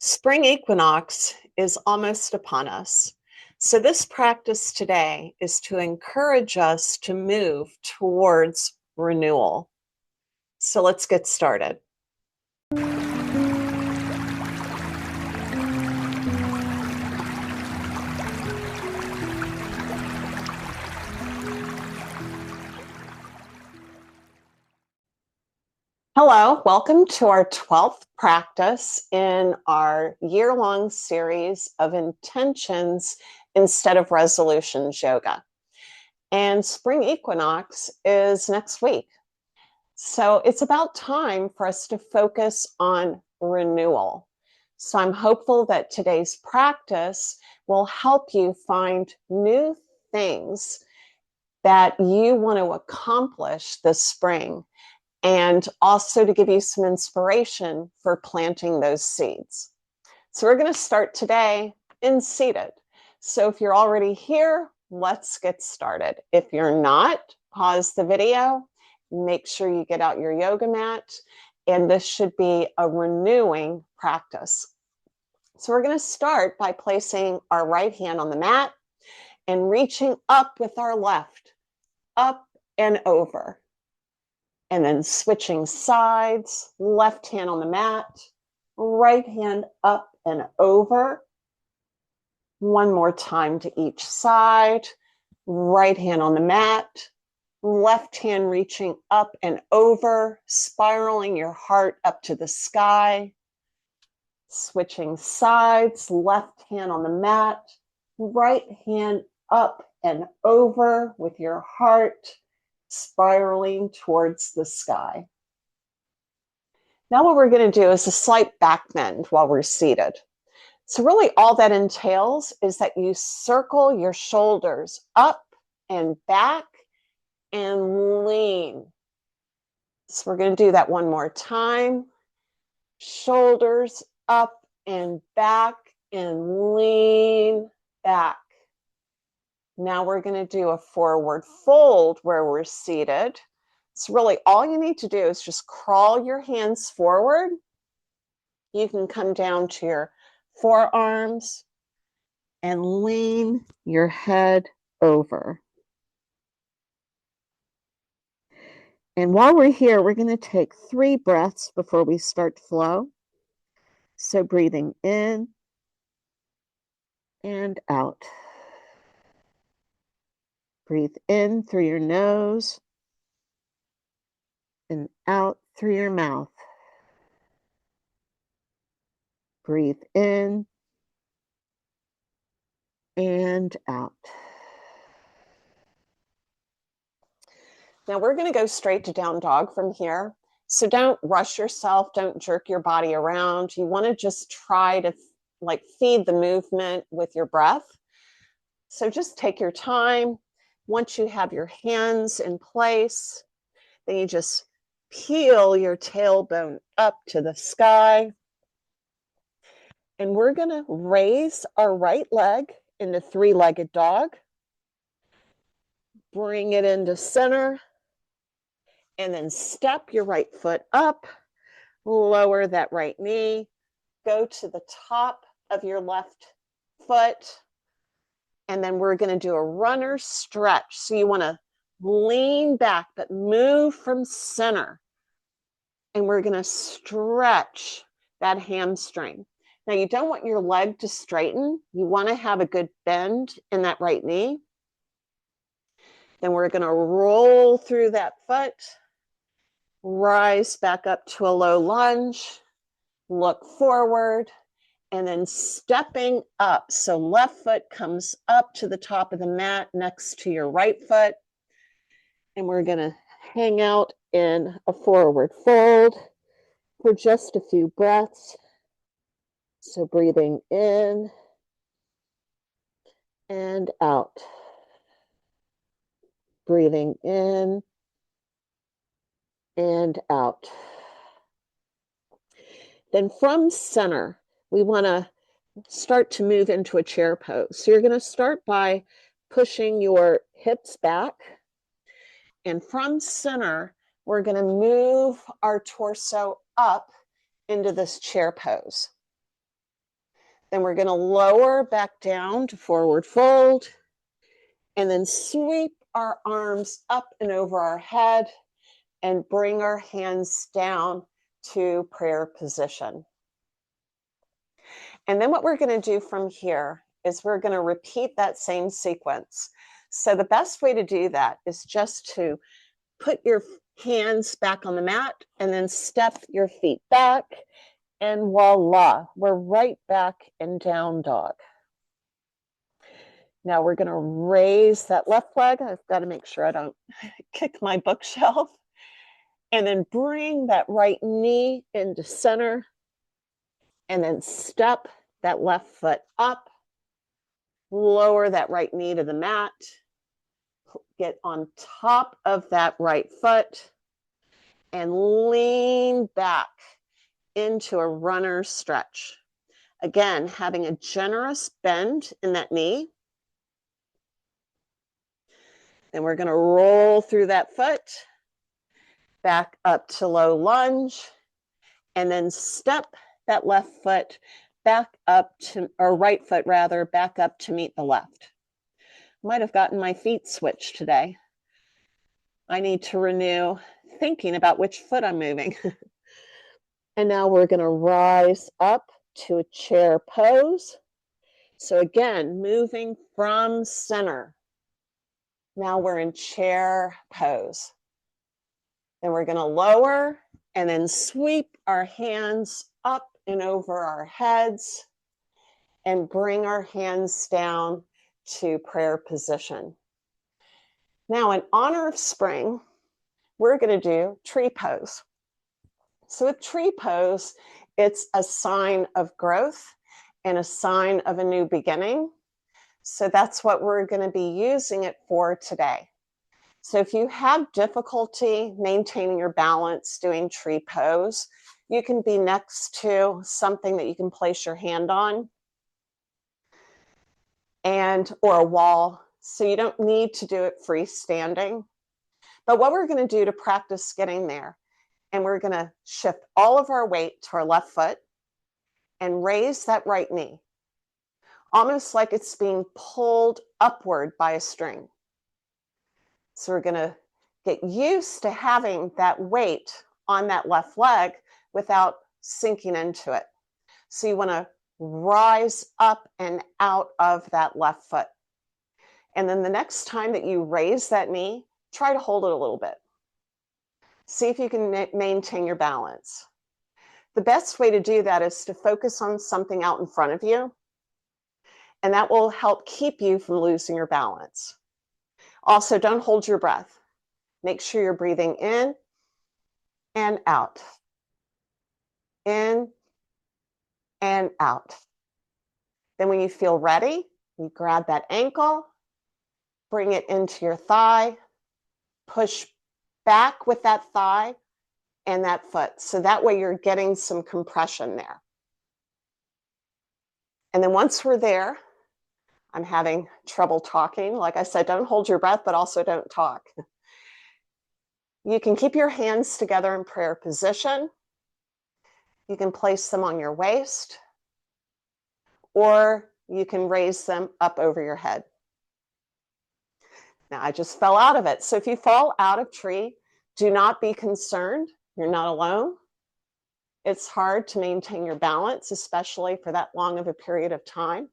Spring equinox is almost upon us. So, this practice today is to encourage us to move towards renewal. So, let's get started. Hello, welcome to our 12th practice in our year-long series of intentions instead of resolutions yoga. And spring equinox is next week. So it's about time for us to focus on renewal. So I'm hopeful that today's practice will help you find new things that you want to accomplish this spring, and also to give you some inspiration for planting those seeds. So we're going to start today in seated. So if you're already here, let's get started. If you're not, pause the video, make sure you get out your yoga mat, and this should be a renewing practice. So we're going to start by placing our right hand on the mat and reaching up with our left, up and over. And then switching sides, left hand on the mat, right hand up and over. One more time to each side, right hand on the mat, left hand reaching up and over, spiraling your heart up to the sky. Switching sides, left hand on the mat, right hand up and over with your heart spiraling towards the sky. Now what we're going to do is a slight back bend while we're seated. So really all that entails is that you circle your shoulders up and back and lean. So we're going to do that one more time. Shoulders up and back and lean back. Now we're going to do a forward fold where we're seated. So really all you need to do is just crawl your hands forward. You can come down to your forearms and lean your head over. And while we're here, we're going to take 3 breaths before we start flow. So breathing in and out. Breathe in through your nose and out through your mouth. Breathe in and out. Now we're going to go straight to down dog from here. So don't rush yourself. Don't jerk your body around. You want to just try to feed the movement with your breath. So just take your time. Once you have your hands in place, then you just peel your tailbone up to the sky. And we're going to raise our right leg into 3-legged dog. Bring it into center. And then step your right foot up. Lower that right knee. Go to the top of your left foot. And then we're going to do a runner stretch. So you want to lean back, but move from center. And we're going to stretch that hamstring. Now, you don't want your leg to straighten. You want to have a good bend in that right knee. Then we're going to roll through that foot, rise back up to a low lunge, look forward, and then stepping up. So left foot comes up to the top of the mat next to your right foot. And we're going to hang out in a forward fold for just a few breaths. So breathing in and out. Breathing in and out. Then from center, we want to start to move into a chair pose. So you're going to start by pushing your hips back. And from center, we're going to move our torso up into this chair pose. Then we're going to lower back down to forward fold, and then sweep our arms up and over our head and bring our hands down to prayer position. And then what we're going to do from here is we're going to repeat that same sequence. So the best way to do that is just to put your hands back on the mat and then step your feet back, and voila, we're right back in down dog. Now we're going to raise that left leg. I've got to make sure I don't kick my bookshelf. And then bring that right knee into center, and then step that left foot up, lower that right knee to the mat, get on top of that right foot, and lean back into a runner's stretch. Again, having a generous bend in that knee. Then we're going to roll through that foot, back up to low lunge, and then step that left foot back up to, or right foot rather, back up to meet the left. Might have gotten my feet switched today. I need to renew thinking about which foot I'm moving. And now we're going to rise up to a chair pose. So again, moving from center. Now we're in chair pose. Then we're going to lower and then sweep our hands up and over our heads and bring our hands down to prayer position. Now, in honor of spring, we're going to do tree pose. So with tree pose, it's a sign of growth and a sign of a new beginning. So that's what we're going to be using it for today. So if you have difficulty maintaining your balance doing tree pose, you can be next to something that you can place your hand on, or a wall. So you don't need to do it freestanding. But what we're going to do to practice getting there, and we're going to shift all of our weight to our left foot and raise that right knee, almost like it's being pulled upward by a string. So we're going to get used to having that weight on that left leg without sinking into it. So you want to rise up and out of that left foot. And then the next time that you raise that knee, try to hold it a little bit. See if you can maintain your balance. The best way to do that is to focus on something out in front of you, and that will help keep you from losing your balance. Also, don't hold your breath. Make sure you're breathing in and out. In and out. Then when you feel ready, you grab that ankle, bring it into your thigh, push back with that thigh and that foot. So that way you're getting some compression there. And then once we're there, I'm having trouble talking. Like I said, don't hold your breath, but also don't talk. You can keep your hands together in prayer position. You can place them on your waist, or you can raise them up over your head. Now, I just fell out of it. So if you fall out of tree, do not be concerned. You're not alone. It's hard to maintain your balance, especially for that long of a period of time.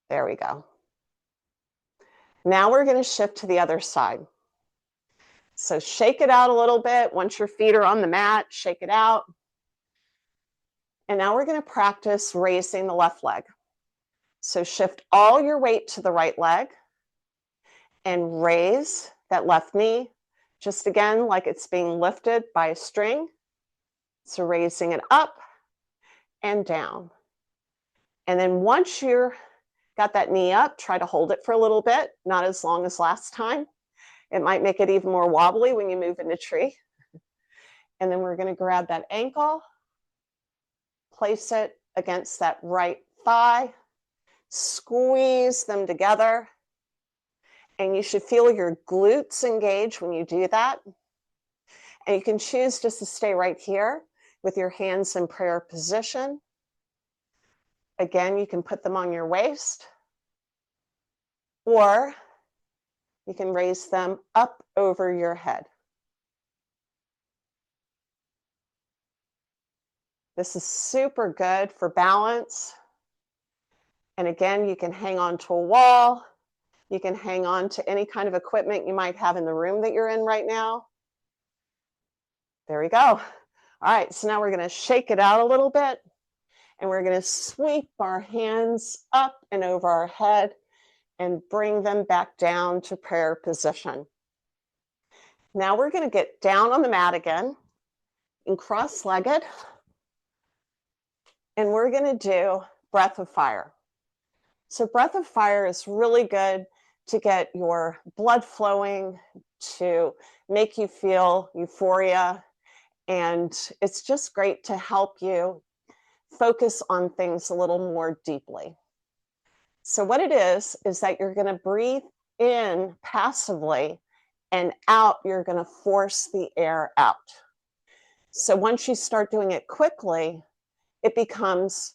There we go. Now we're going to shift to the other side. So shake it out a little bit. Once your feet are on the mat, shake it out. And now we're going to practice raising the left leg. So shift all your weight to the right leg and raise that left knee, just again like it's being lifted by a string. So raising it up and down. And then once you're got that knee up, try to hold it for a little bit, not as long as last time. It might make it even more wobbly when you move into tree. And then we're going to grab that ankle, place it against that right thigh, squeeze them together, and you should feel your glutes engage when you do that. And you can choose just to stay right here. with your hands in prayer position. Again, you can put them on your waist, or you can raise them up over your head. This is super good for balance. And again, you can hang on to a wall. You can hang on to any kind of equipment you might have in the room that you're in right now. There we go. All right, so now we're going to shake it out a little bit, and we're going to sweep our hands up and over our head and bring them back down to prayer position. Now we're going to get down on the mat again and cross-legged, and we're going to do breath of fire. So breath of fire is really good to get your blood flowing, to make you feel euphoria, and it's just great to help you focus on things a little more deeply. So what it is that you're going to breathe in passively, and out, you're going to force the air out. So once you start doing it quickly, it becomes,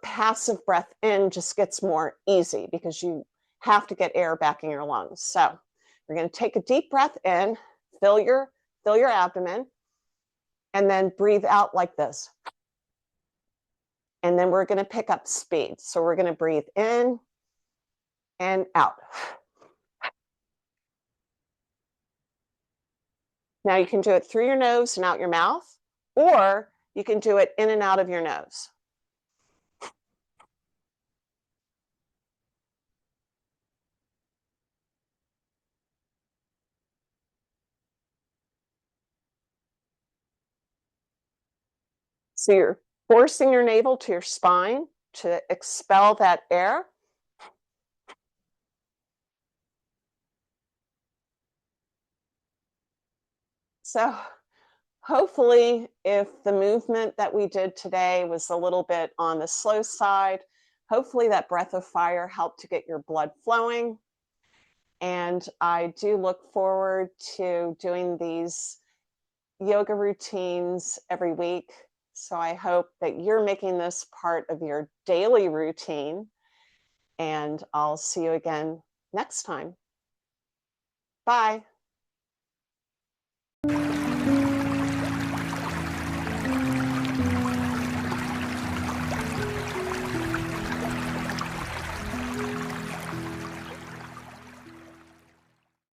passive breath in just gets more easy because you have to get air back in your lungs. So you're going to take a deep breath in, fill your abdomen, and then breathe out like this. And then we're going to pick up speed. So we're going to breathe in and out. Now you can do it through your nose and out your mouth, or you can do it in and out of your nose. So you're forcing your navel to your spine to expel that air. So hopefully, if the movement that we did today was a little bit on the slow side, hopefully that breath of fire helped to get your blood flowing. And I do look forward to doing these yoga routines every week. So I hope that you're making this part of your daily routine. And I'll see you again next time. Bye.